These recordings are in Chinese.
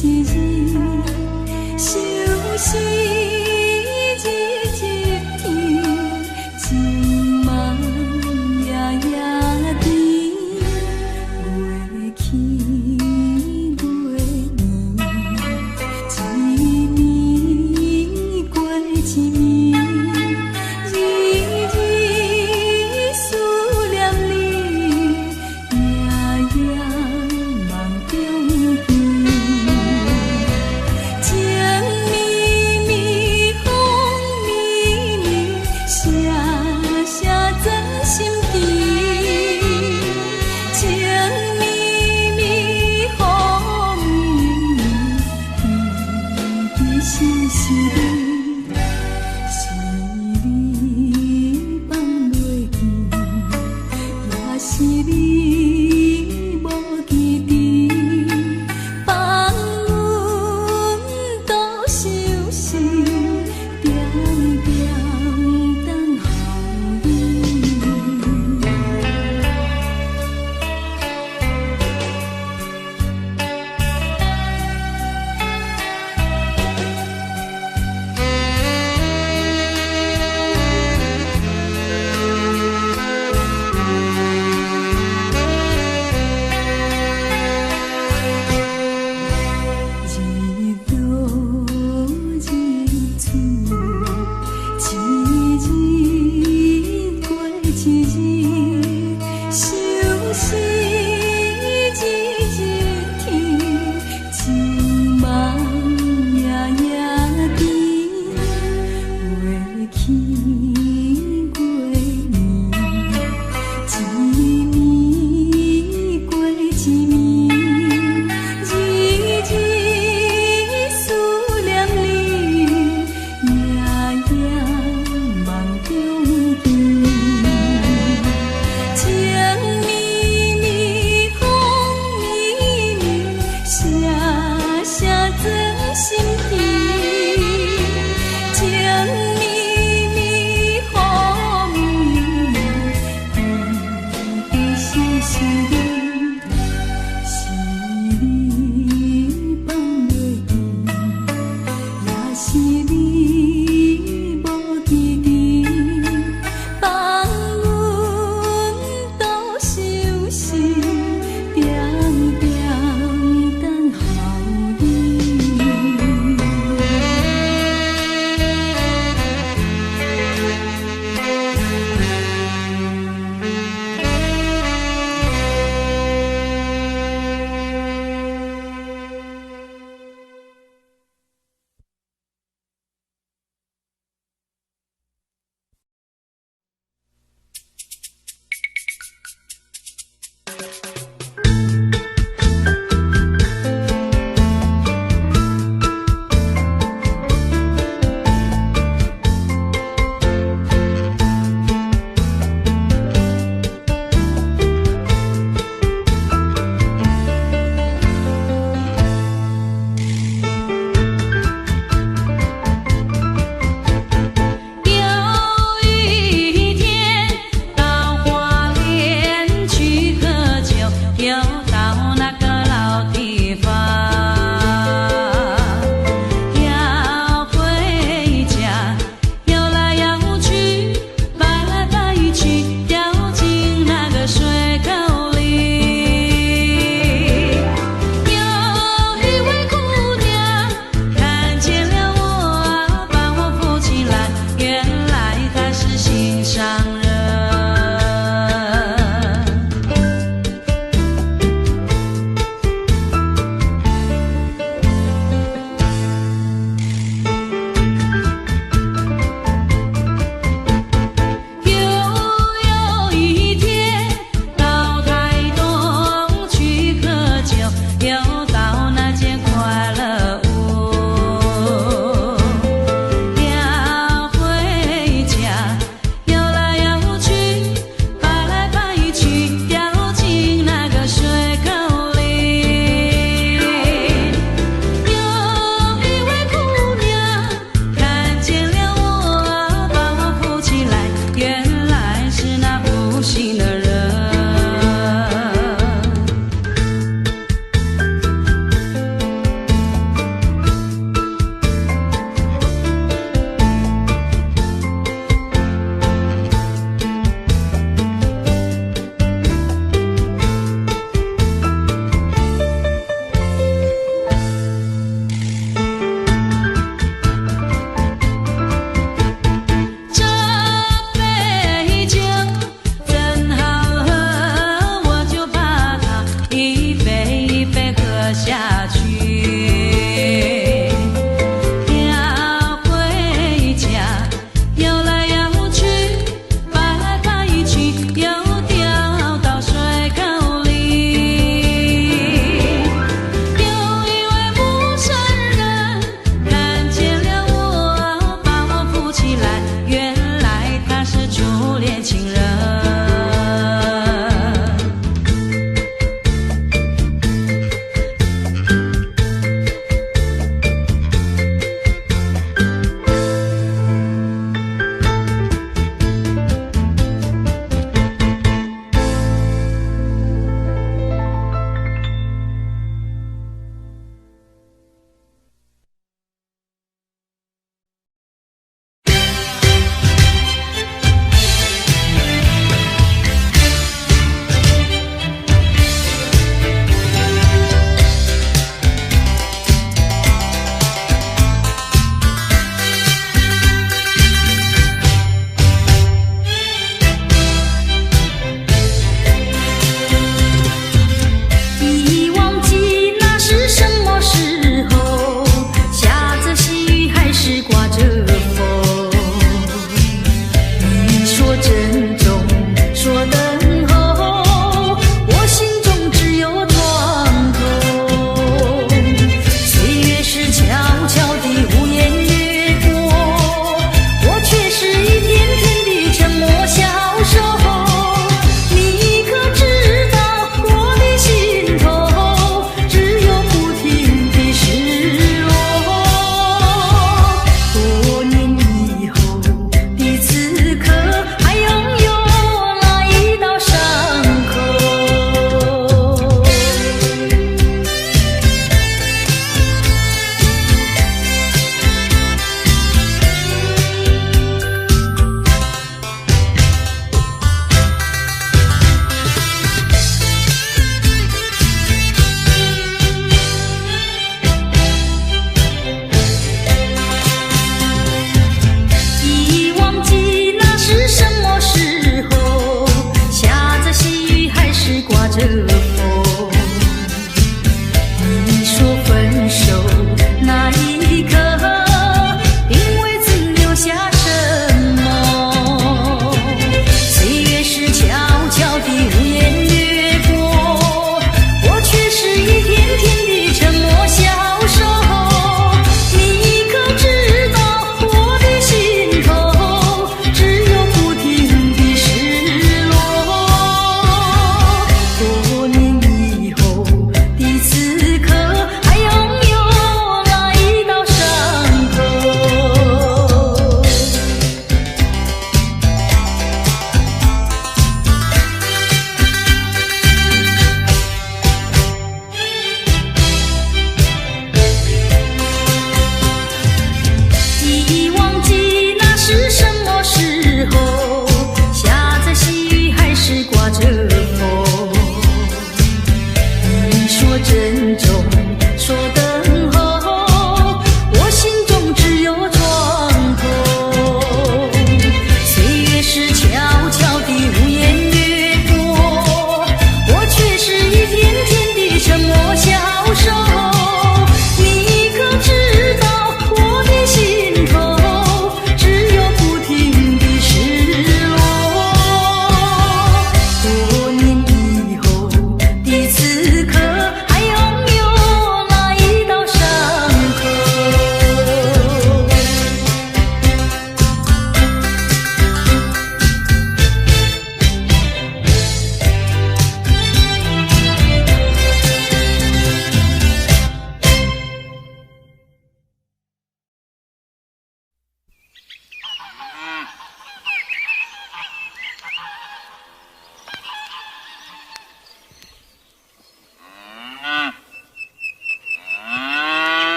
一日，相思日日天，情梦夜夜甜，月去月圆，一年过一年，日日思念你，夜夜梦中见。情绵绵，风绵绵，写写真心间。情绵绵，风绵绵，记记是你，是你放袂记，也是你无记忆。放阮多相思，点点等候你。日落日出，一日过一日，相思日日天，情梦夜夜甜，月去月圆，一年过一年。日日思念你，夜夜梦中见。情绵绵，风绵绵，写写真心田。情绵绵，风绵绵，记记是你，是你放袂记，也是你无记忆。放阮多相思，点点等候你。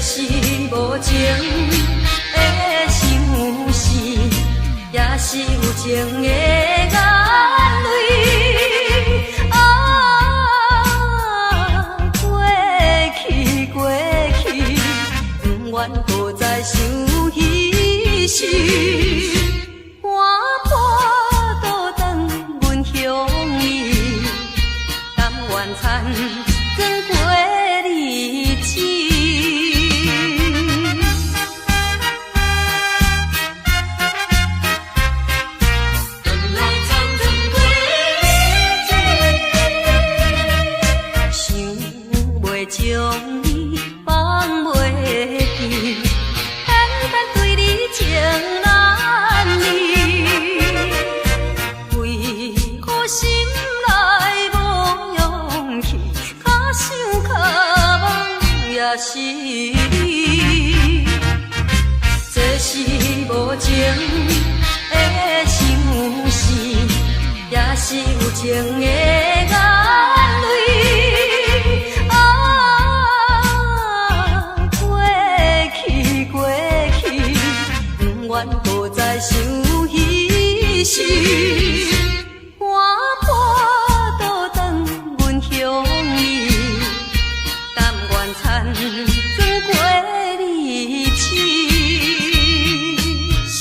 是无情的相思，也是有情的眼泪。啊，过去过去，不愿搁再想彼时。花破倒转阮乡里，甘愿残装过日子。将你放袂记，偏偏对你情难离。为何心内无勇气，脚想脚望也是你？这是无情的相思，也是有情的眼泪。不愿搁再想彼时，花破倒转阮乡里，甘愿残装过日子。想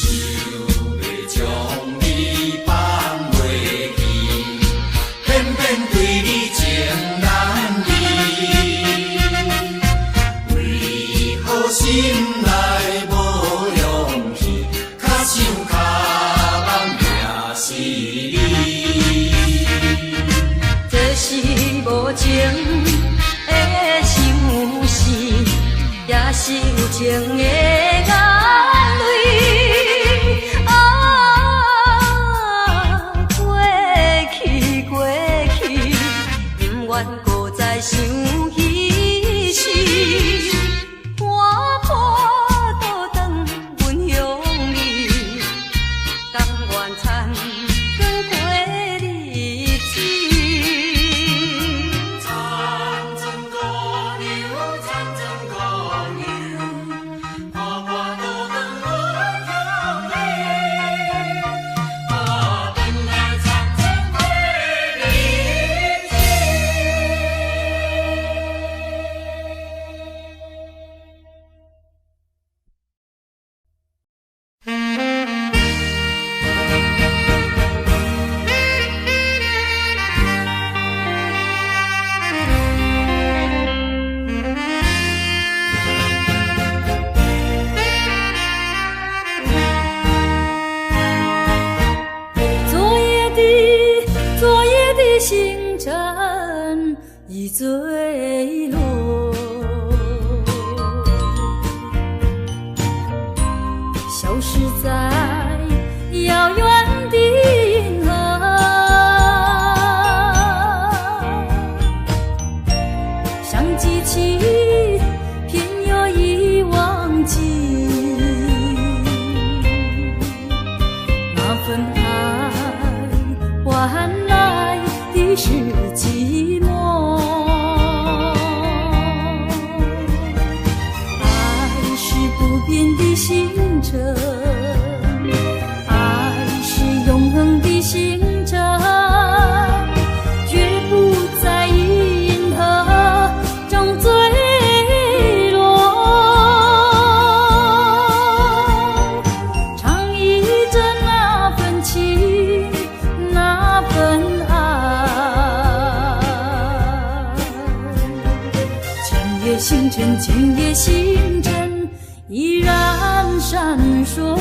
要将你放袂记，偏偏对你情难离，为何心内无想脚望也是你，这是无情的相思，也是有情的眼泪。啊，过去过去，不愿搁再想彼时。花破倒转阮乡里，甘愿残装过日子。残装姑娘，残装姑娘，花破倒转阮乡里，甘愿残装过日子。昨夜的星辰已坠落，消失在遥远的银河，想记起偏又已忘记那份爱换来的是寂寞。爱是不变的星辰，爱是永恒的星辰，绝不在银河中坠落。唱忆着那份情，那份爱，今夜星辰，今夜星辰依然闪烁。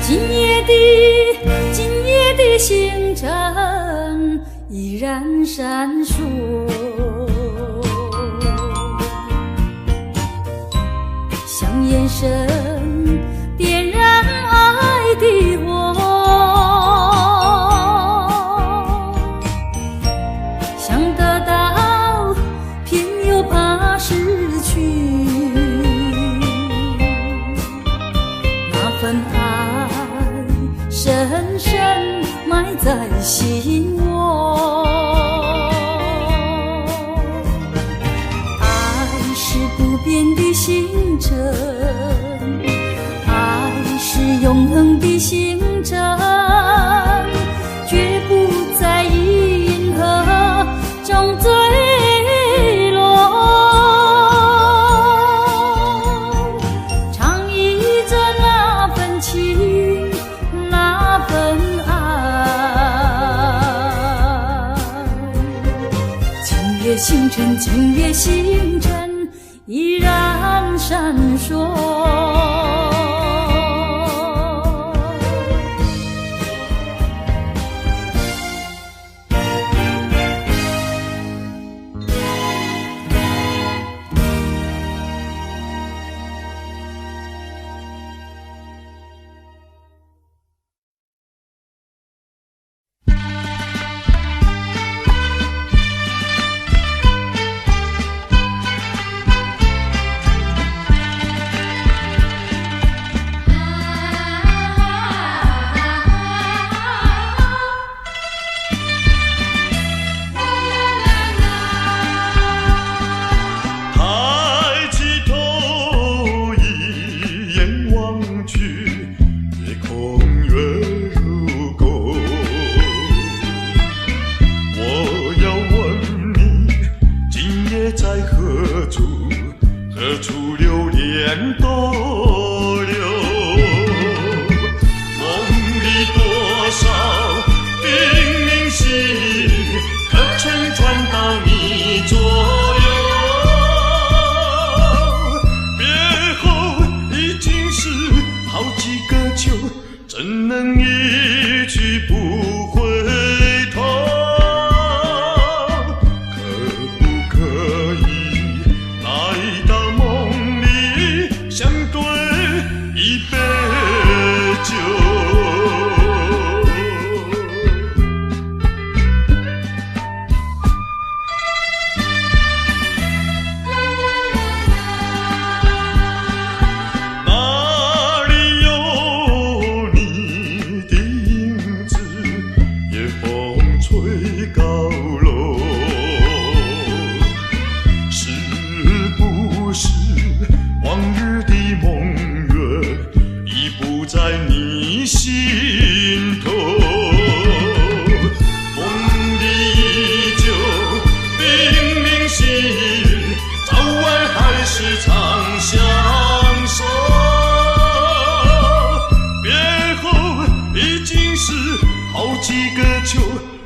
今夜的星辰依然闪烁，像眼神点燃爱的火，在心窝。爱是不变的星辰，爱是永恒的星辰，绝不在银河中坠落。唱忆着那份情，那份爱，今夜星辰，今夜星辰依然闪烁。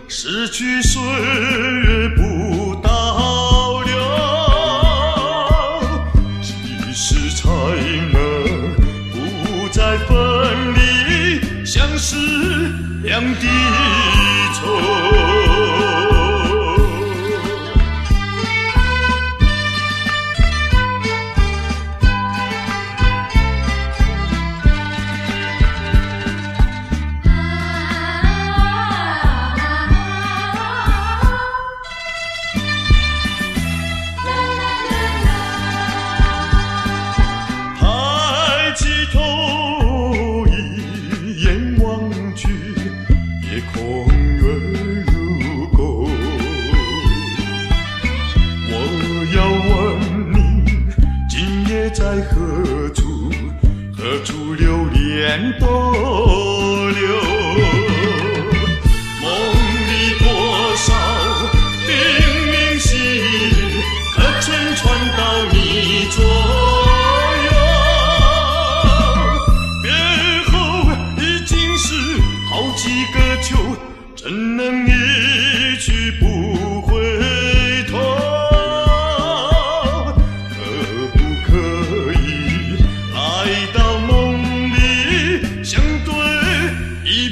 逝去岁月不倒流，几时才能不再分离，相识两地愁。在何处？何处流连多留？梦里多少叮咛细语，可曾传到你左右？别后已经是好几个秋，怎能一去不回头？一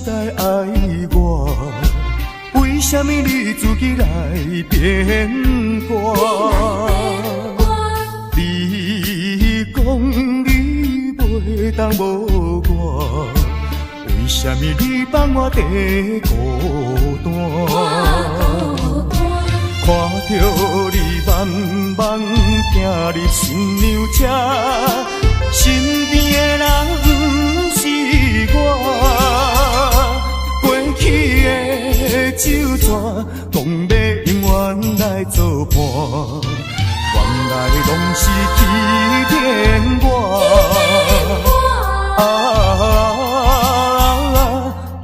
在爱我？为什么你自己来变卦？你讲你袂当无我，为什么你放我在孤单？看着你慢慢行入新娘车，身边的人不是我。过去的酒泉，讲要永远来作伴，原来拢是欺骗我。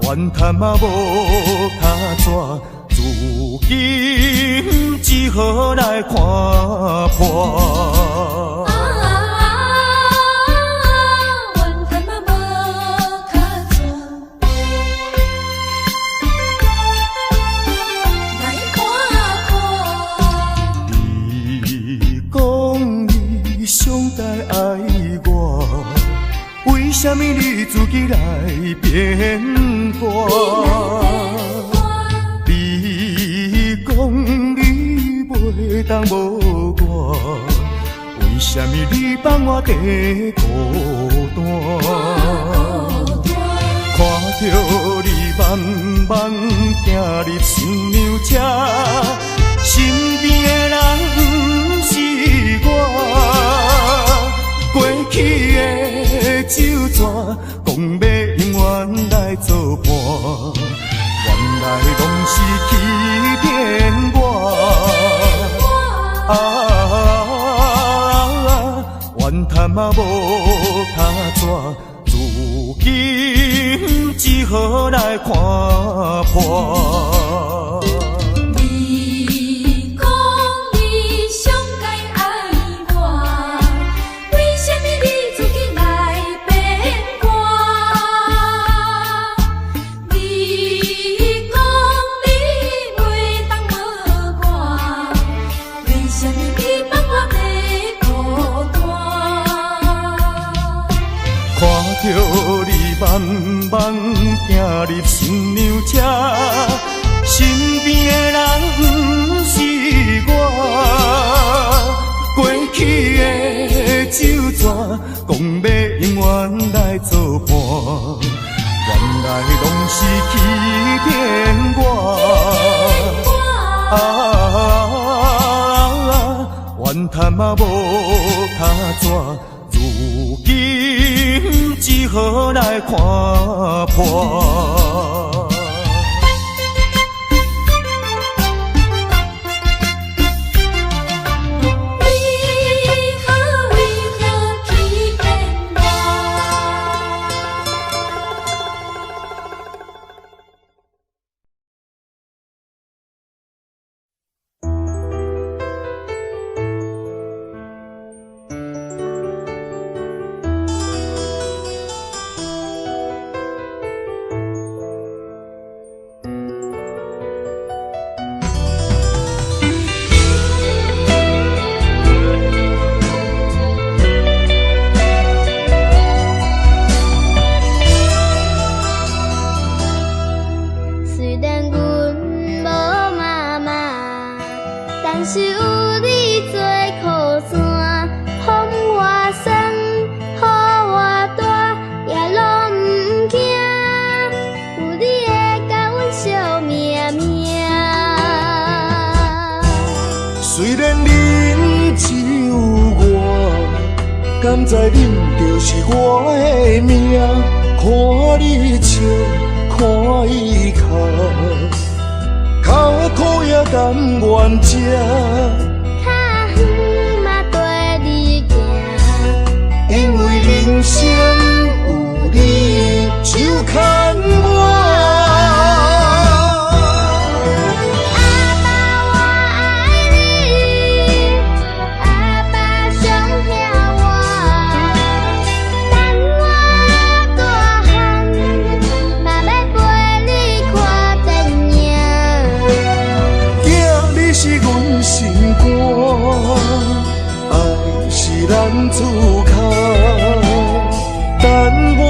怨叹嘛无卡纸。如今只好来看破。怨叹嘛无卡纸，来看破。你讲你上在爱我，为什么你自己来变卦？讲你袂当无我，为什么你放我在孤单？看着你慢慢行入新娘车，身边的人不是我。过去的酒泉，讲要永远来作伴。原来拢是欺骗我，怨叹嘛无卡纸，如今只好来看破。你讲你上该爱我，为什么你自己来变卦？看着你慢慢行入新娘车，身边的人不是我。过去的酒泉，讲要永远来作伴，原来拢是欺骗我。怨叹嘛无卡纸，如今只好来看破。甘知恁就是我的命，看你笑，看伊哭，较苦也甘愿吃。较远嘛跟你行，因为人生有你就牵我。咱自靠，等我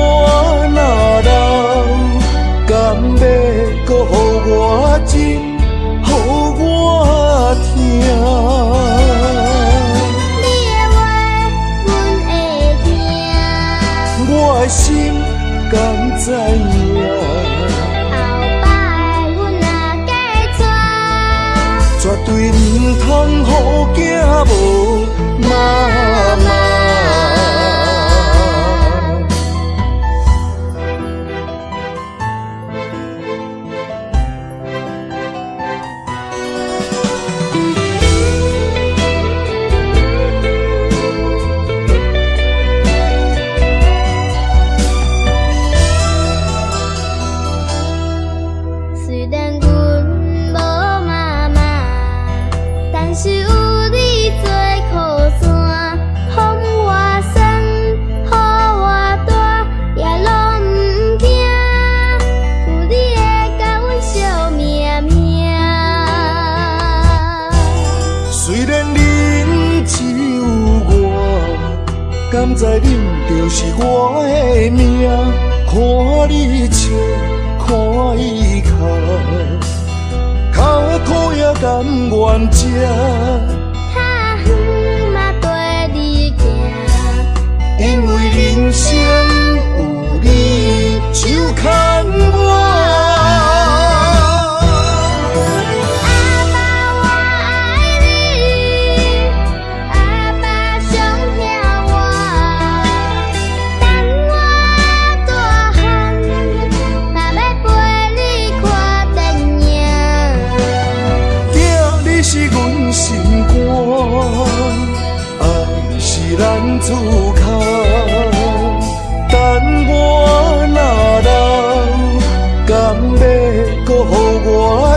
若老，甲是有你做靠山，风偌酸，雨偌大，也拢毋惊。有你会甲阮惜命命。虽然恁只有我，敢知恁就是我的命？看你笑，看伊哭，脚土也甘愿吃。较远嘛跟你行，因为人生有你就牵我。阿爸我爱你，阿爸上疼我，等我大汉，嘛要陪你看电影。囝，你是阮心肝，爱是咱厝脚。等我若老，敢要搁予我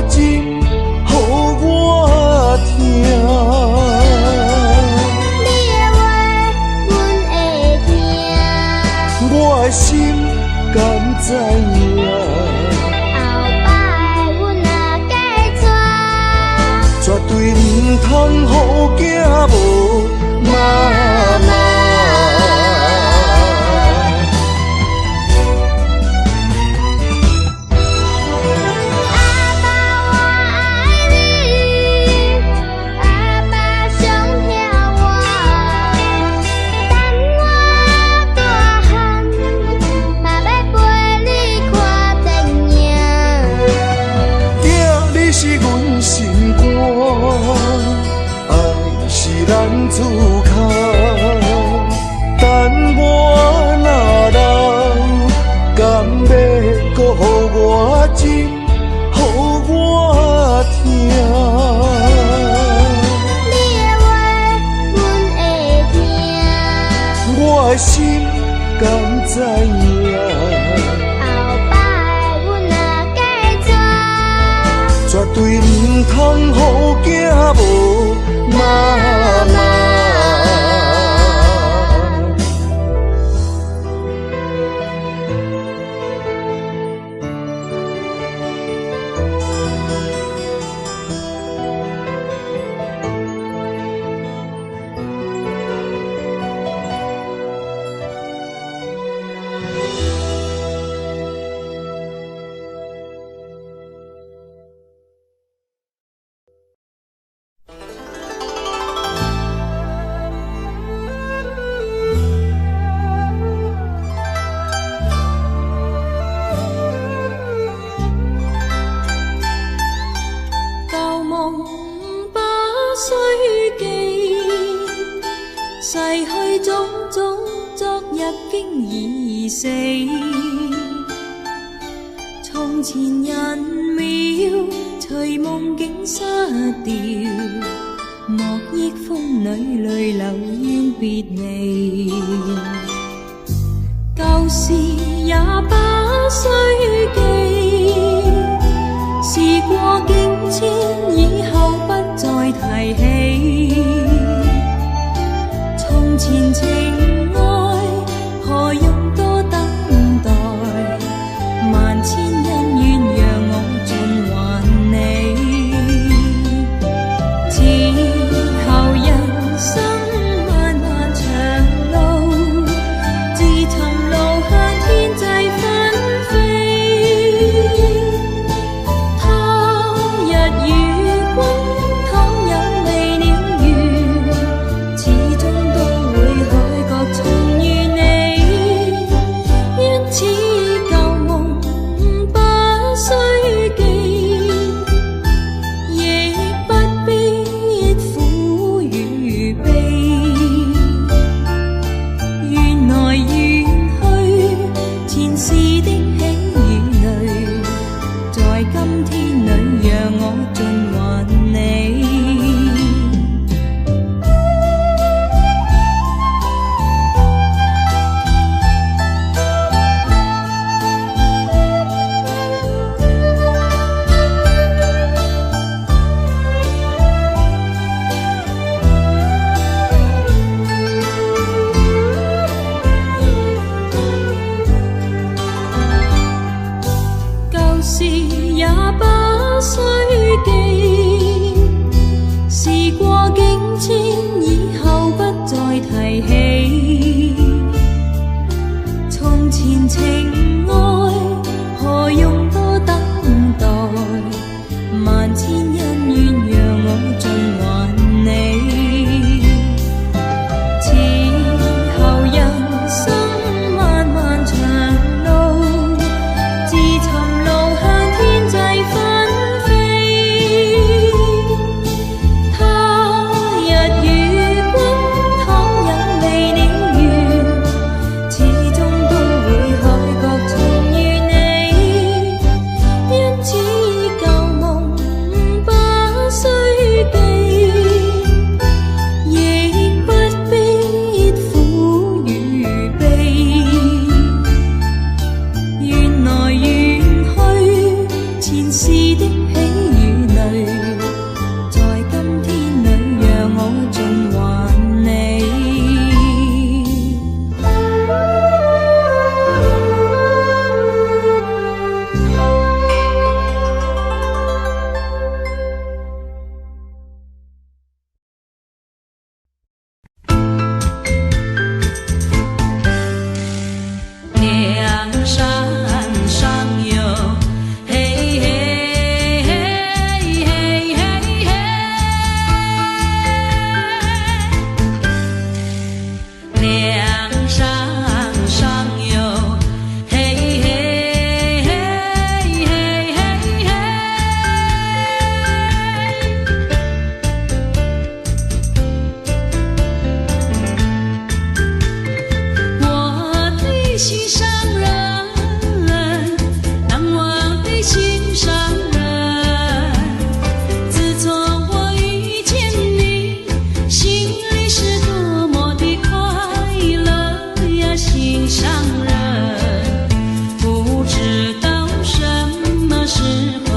情，予我听？你的话，阮会听。我的心敢知影？后摆阮若嫁娶，绝对唔通予囝无妈妈。阿爸我爱你，阿爸上疼我，等我大汉，嘛要陪你看电影。囝，你是阮心肝，爱是咱厝脚。等我若老，敢要搁予我情，予我听？你的话，阮会听。我的心敢知影？后摆阮若嫁娶，绝对唔通予囝无妈妈。舊夢不須記，逝去種種，昨日經已死。從前人秒，隨夢境失掉，莫憶風裏淚流怨別離。舊事也不須記，事過境遷，以後不再提起。從前情愛，何用多等待？萬千恩怨讓我盡還你。此後人生漫漫長路，自尋路向天際紛飛。他日與君倘有未我竟迁，以後不再提起。從前情愛，何用多等待？萬千恩怨，讓我盡還你。此後人生漫漫長路，自尋路向天際紛飛。他日與君倘有未了緣，始終都會海角重遇你。因此舊夢不需記，亦不必苦與悲。緣來緣去，前世的喜與淚，在今天裏讓我盡還你。梁山上有嘿嘿嘿嘿嘿嘿，梁山上有嘿嘿嘿嘿嘿嘿。我的心上人，难忘的心上人。自从我遇见你，心里是多么的快乐呀，心上人。不知道什么时候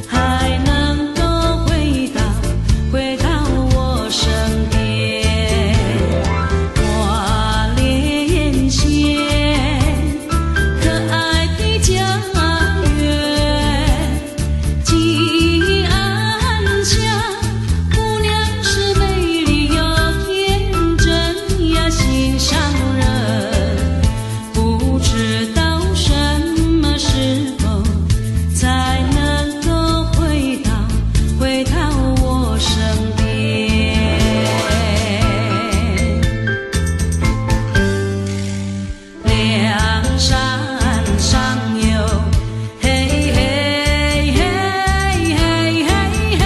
还能够回到我身边。花莲县可爱的家园，吉安乡姑娘是美丽又天真呀，心上人。不知道什么时候才能够回到我身边。梁山上有嘿嘿嘿嘿嘿嘿，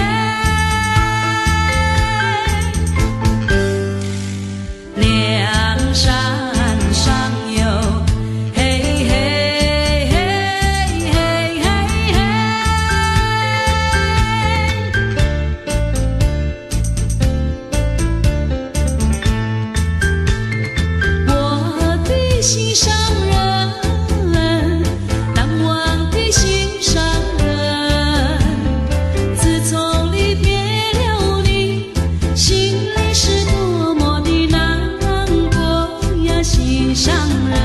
梁山上有嘿嘿嘿嘿嘿嘿。我的心上人，难忘的心上人。自从离别了你，心里是多么的难过呀，心上人。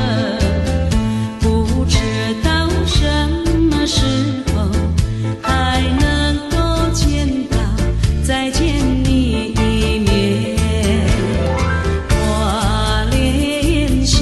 不知道什么时候还能够再见你一面。花莲县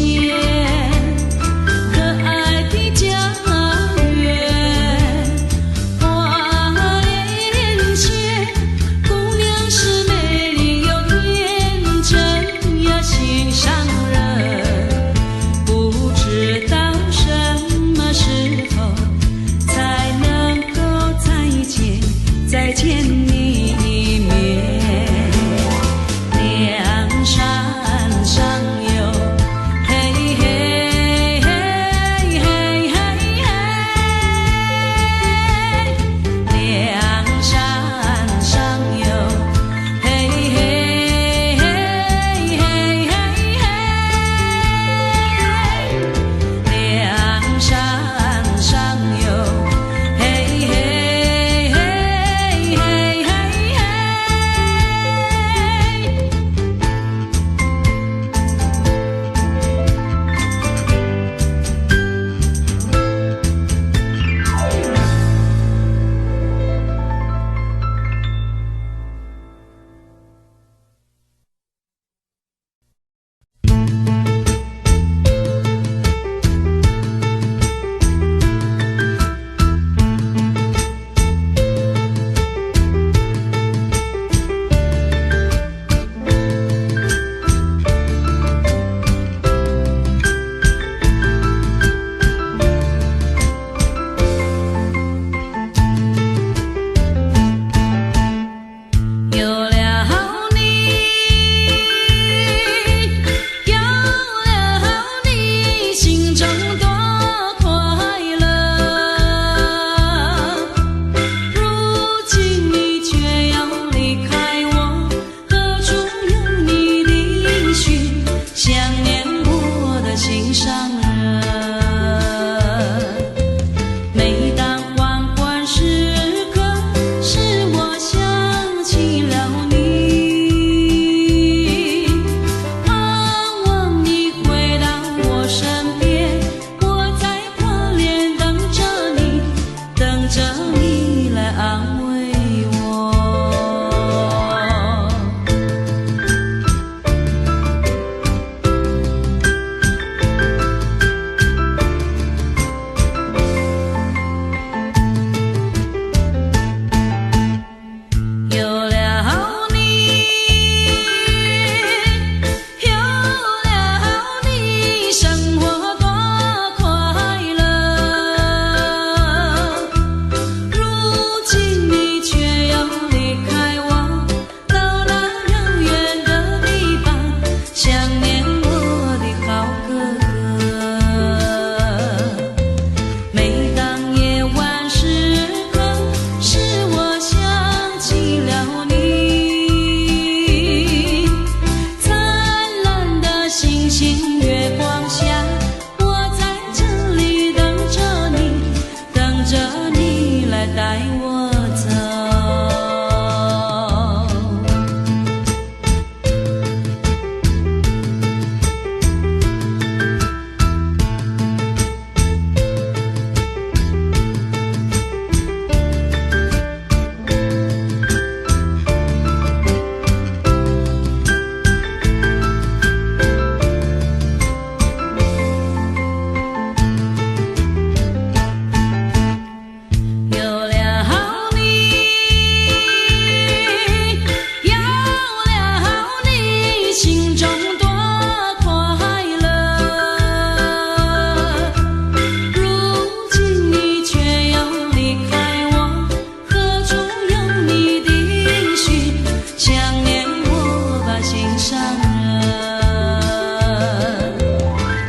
上人。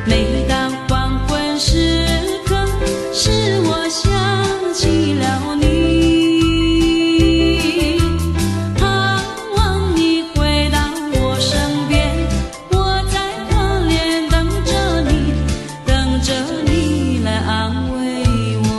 每当黄昏时刻，使我想起了你，盼望你回到我身边，我在花莲等着你，等着你来安慰我。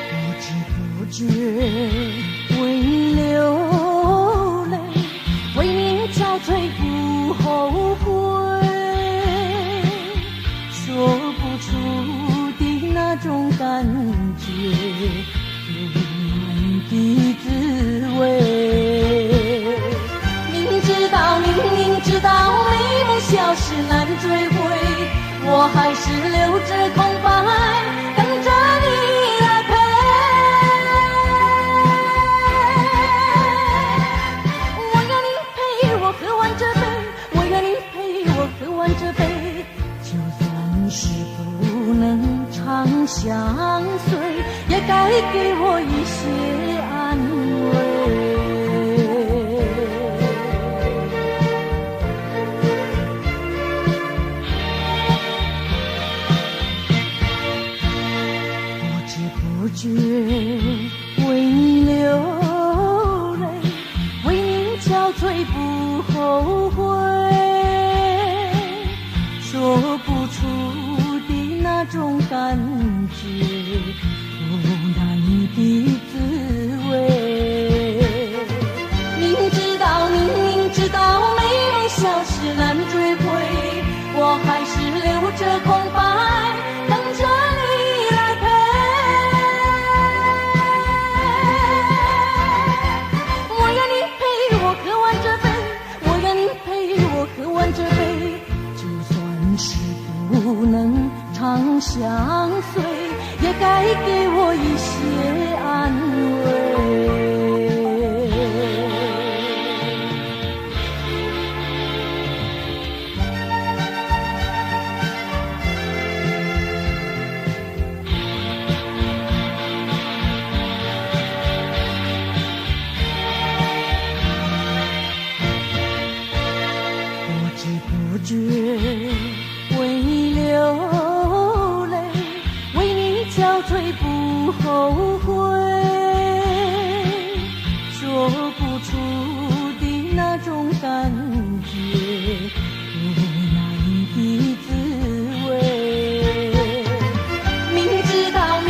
不知不觉为你流泪，为你憔悴不后悔，说不出的那种感觉，有难的滋味。明知道美梦消失难追回，我还是留着空白，等着你来陪。我要你陪我喝完这杯，我要你陪我喝完这杯，就算是不能长相随，也该给我一些安慰。不觉为你流泪，为你憔悴不后悔，说不出的那种感觉，无奈的滋味。明知道美梦消失难追回，我还是留着空白，等着你来陪。喝完这杯，就算是不能长相随，也该给我一些安慰。不觉为你流泪，为你憔悴不后悔，说不出的那种感觉，无奈的滋味。明知道美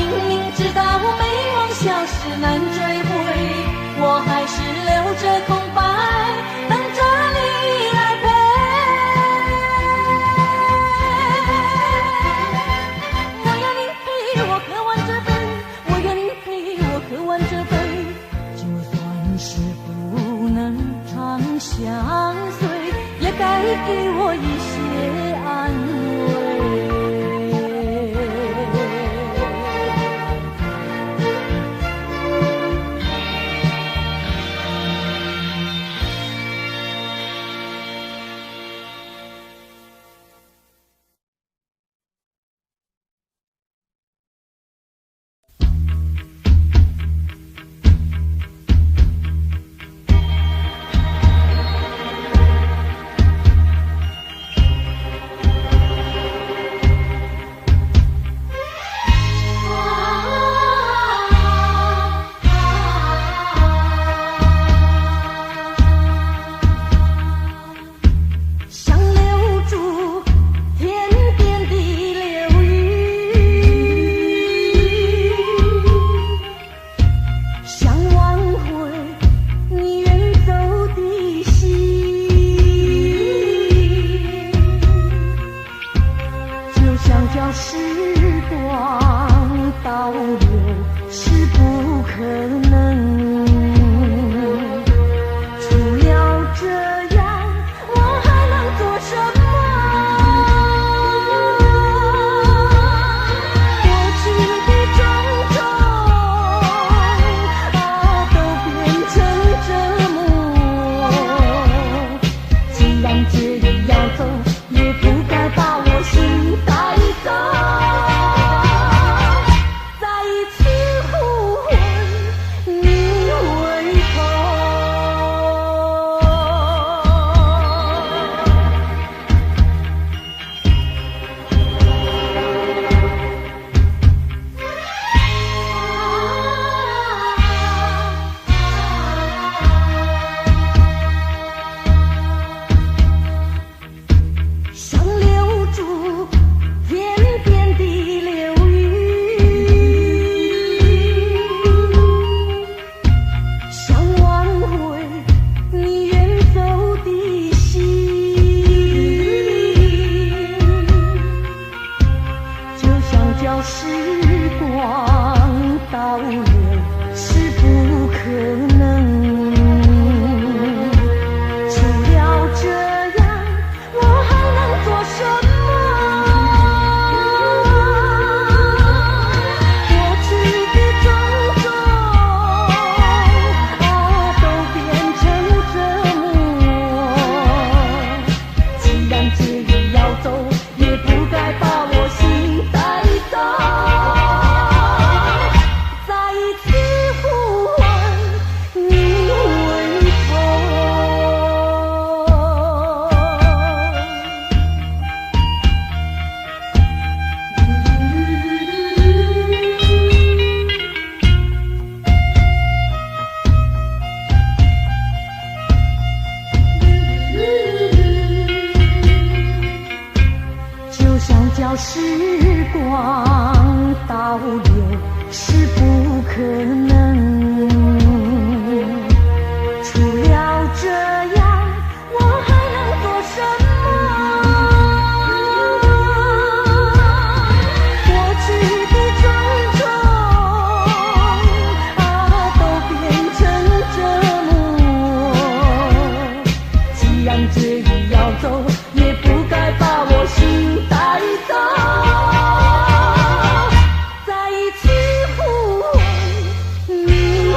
梦消失难追回，我还是留着空白，等着你来陪。相随，也该给我一些安慰。倒流是不可能。除了这样，我还能做什么？过去的种种都变成折磨。既然决意要走，也不该把我心带走。再一次呼唤你回想留住片片的流云，想挽回你远走的心，就像叫时光倒流是不可能。除了这样，我还能做什么？过去的种种都变成折磨。既然决意要走，也不该把我心带走。再一次呼唤你回就像叫时光倒流是不可能。除了这样，我还能做什么？过去的种种都变成折磨。既然决意要走，也不该把我心带走。再一次呼唤你回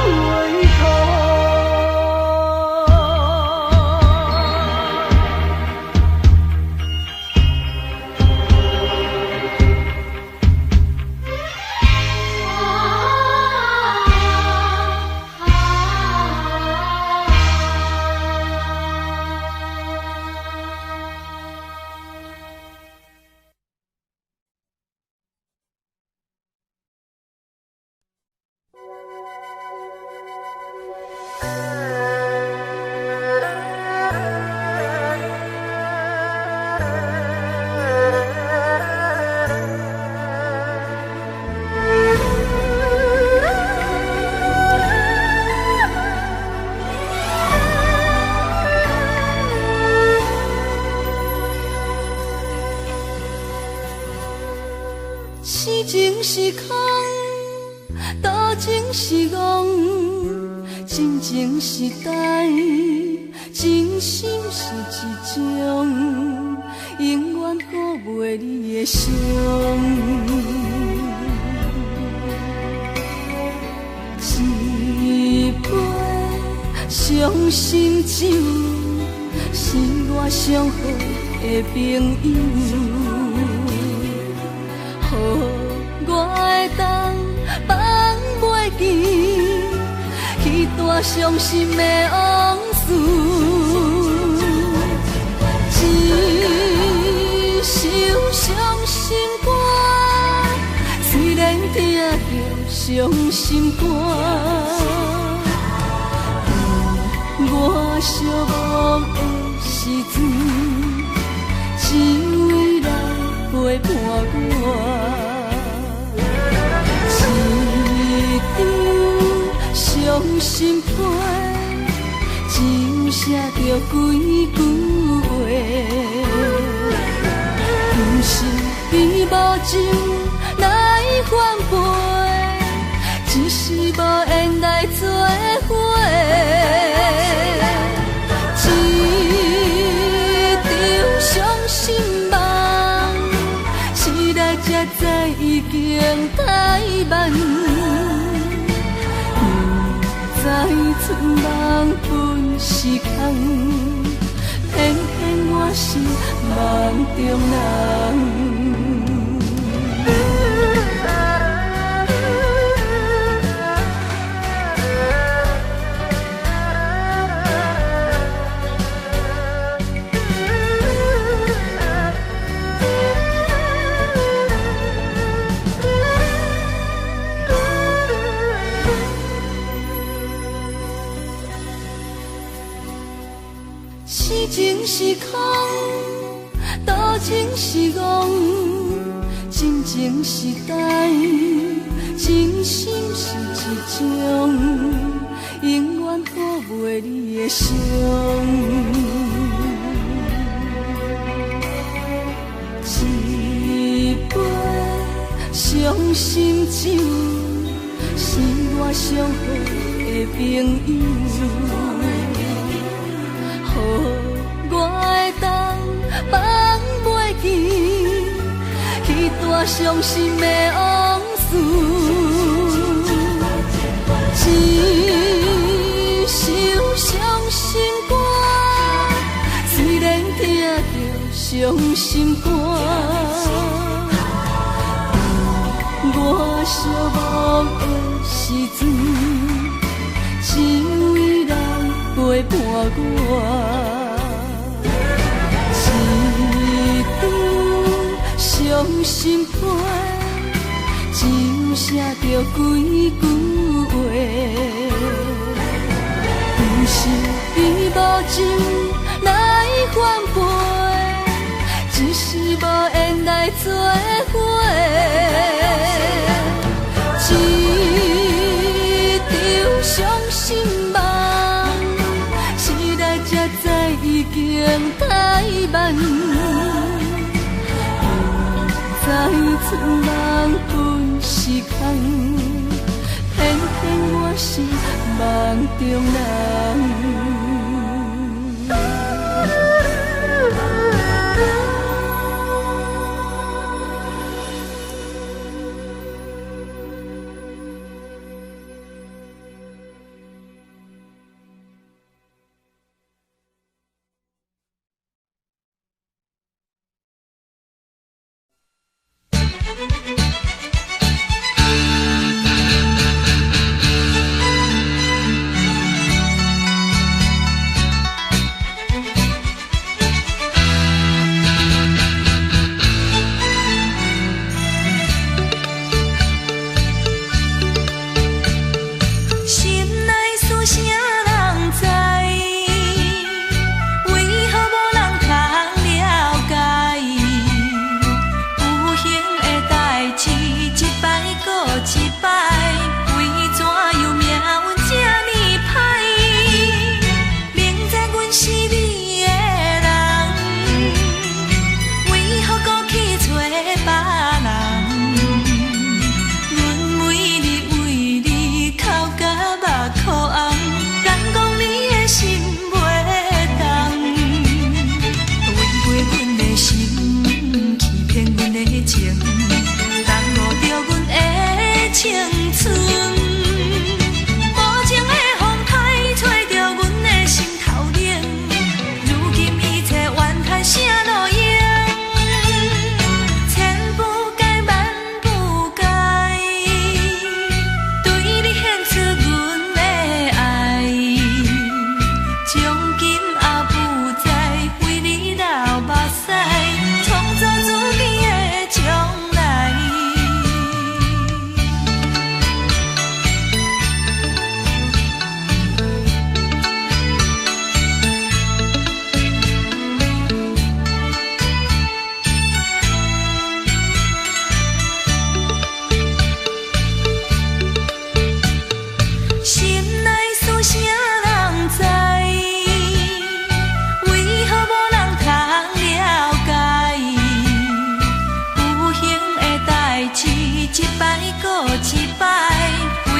是情是空，多情是戆，真情实在，真心是一种，永远过袂你的伤。一杯伤心酒，是我上好的朋友。予我会当放袂记迄段伤心的往事，一首伤心歌，虽然听着伤心歌，我寂寞的时阵，只为来陪伴我。伤心杯，只写着几句话，不是比无情来反背。是无缘来做伙。一场伤心梦，醒来才知已经太晚。不知春梦本是空，偏偏我是梦中人。是情是空，多情是戆，真情是呆，真心是一种，永远抚袂你的伤。一杯伤心酒，是我上好的朋友。我会当放袂记迄段伤心的往事，一首伤心歌，虽然听着伤心肝，我寂寞的时阵，只有伊人陪伴我。伤心歌，只有写着几句话，不是伊无情来反背，只是无缘来做伙。一场伤心梦，醒来才知已经太晚。知春梦本是空，偏偏我是梦中人。一摆过一摆，为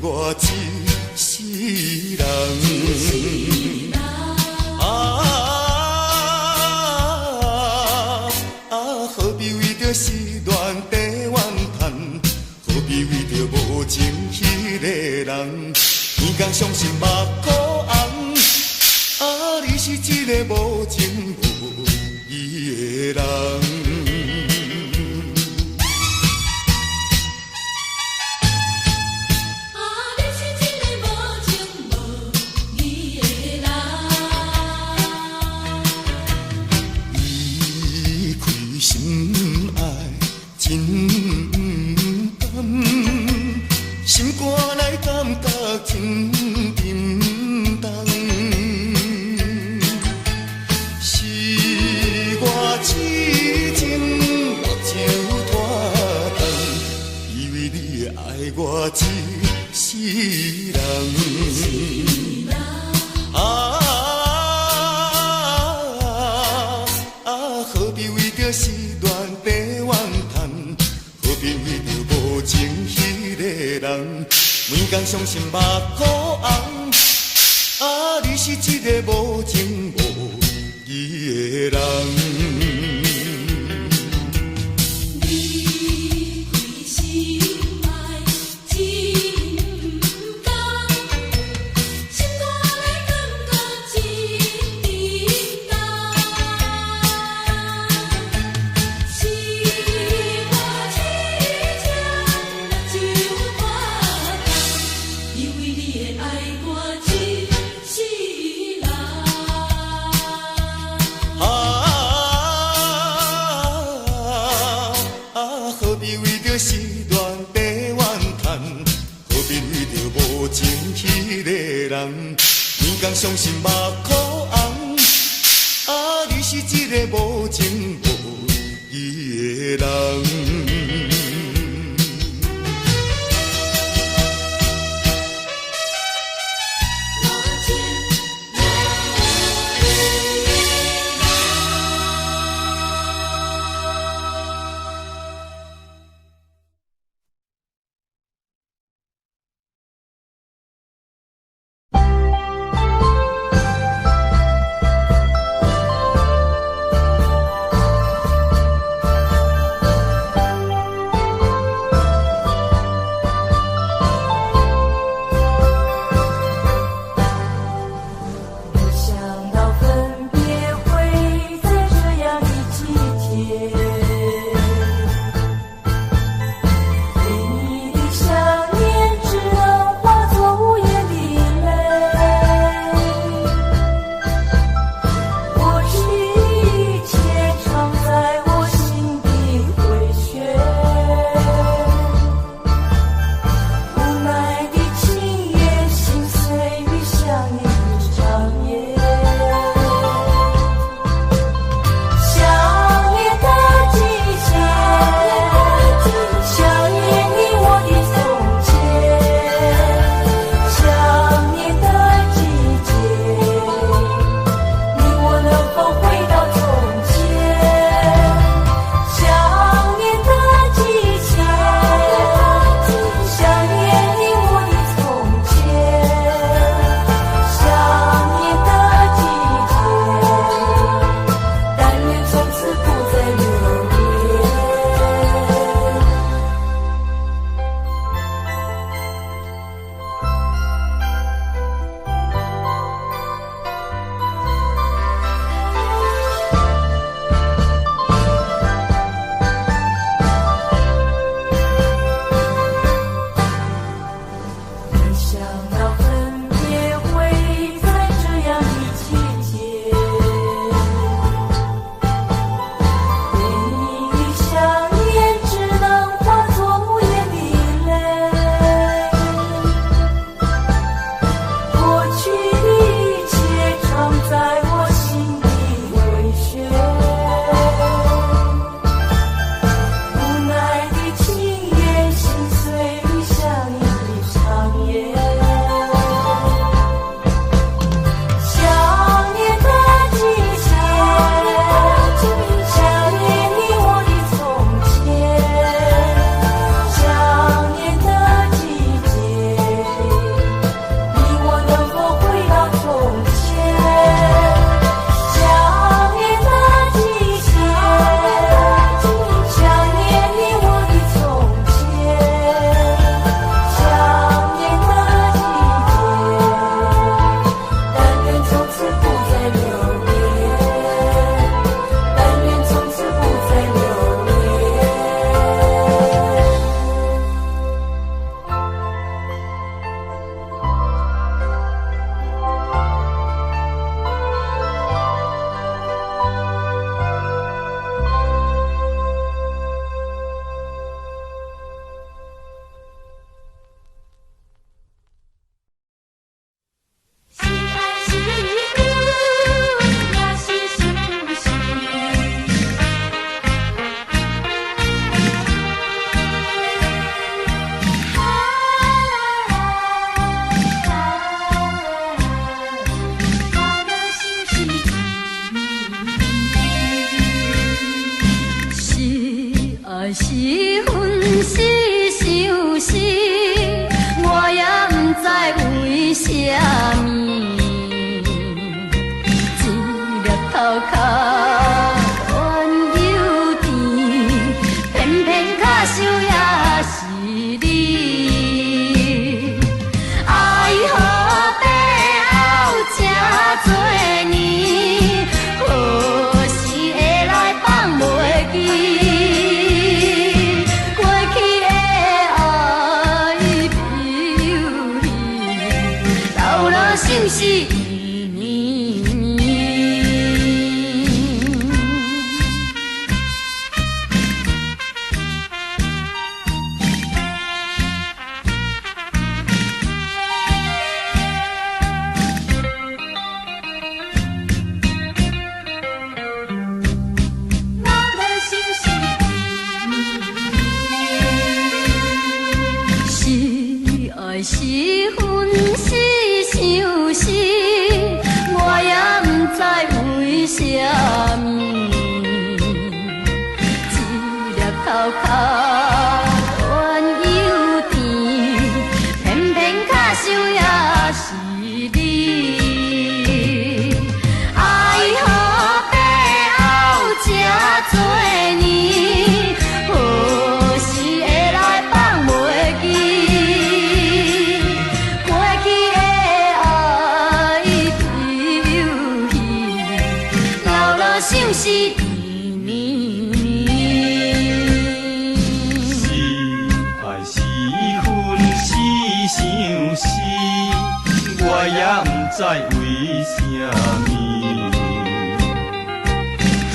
我一世人。何必为着失恋地怨叹？何必为着无情迄个人？天公伤心目眶红，你是一个无情无义的人。心肝内感觉轻沉重，是我痴情目睭拖重，以为你会爱我一世人。何必为着失恋地怨叹？何必为着无情迄个人？每天伤心目眶红，你是一个无情无义的人。何必为着失恋地怨叹？何必为着无情迄个人？天公伤心目眶红，你是一个无情无义的人。想是是分是想是，我也不知为什么，一粒头壳原有甜，偏偏卡想也是你。爱好背后这多年，何时会来放袂记？想是绵绵，是爱是恨是想是，我也不知为什么，一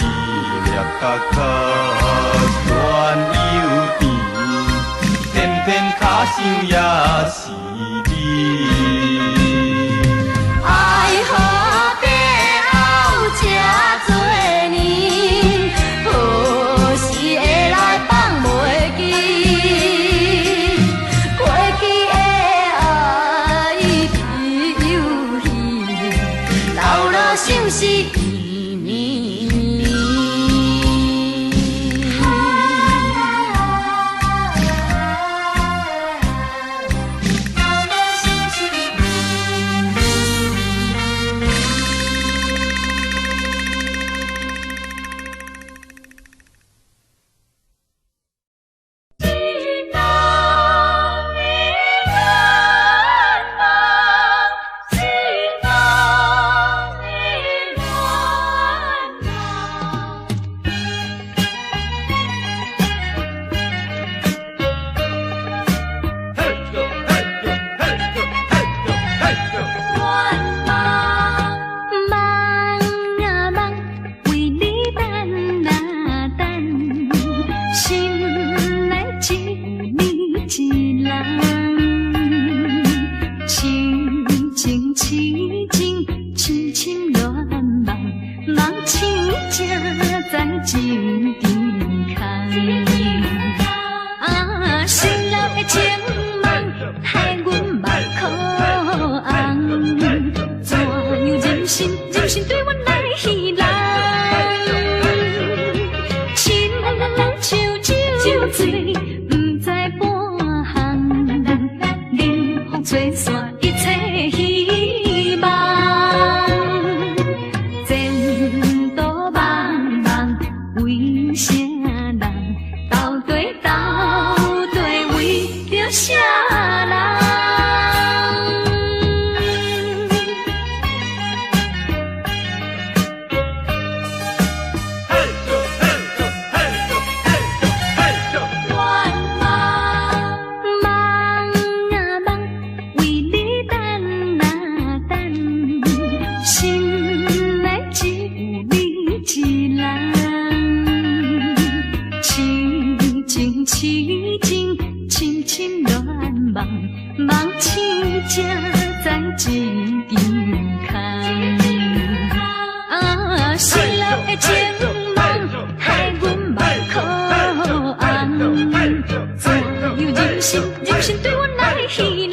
粒角角原有甜，偏偏卡想也是你。爱好背后这多年，何时会来放袂记？过去的爱只有你，老了想是绵绵。人生对我来戏。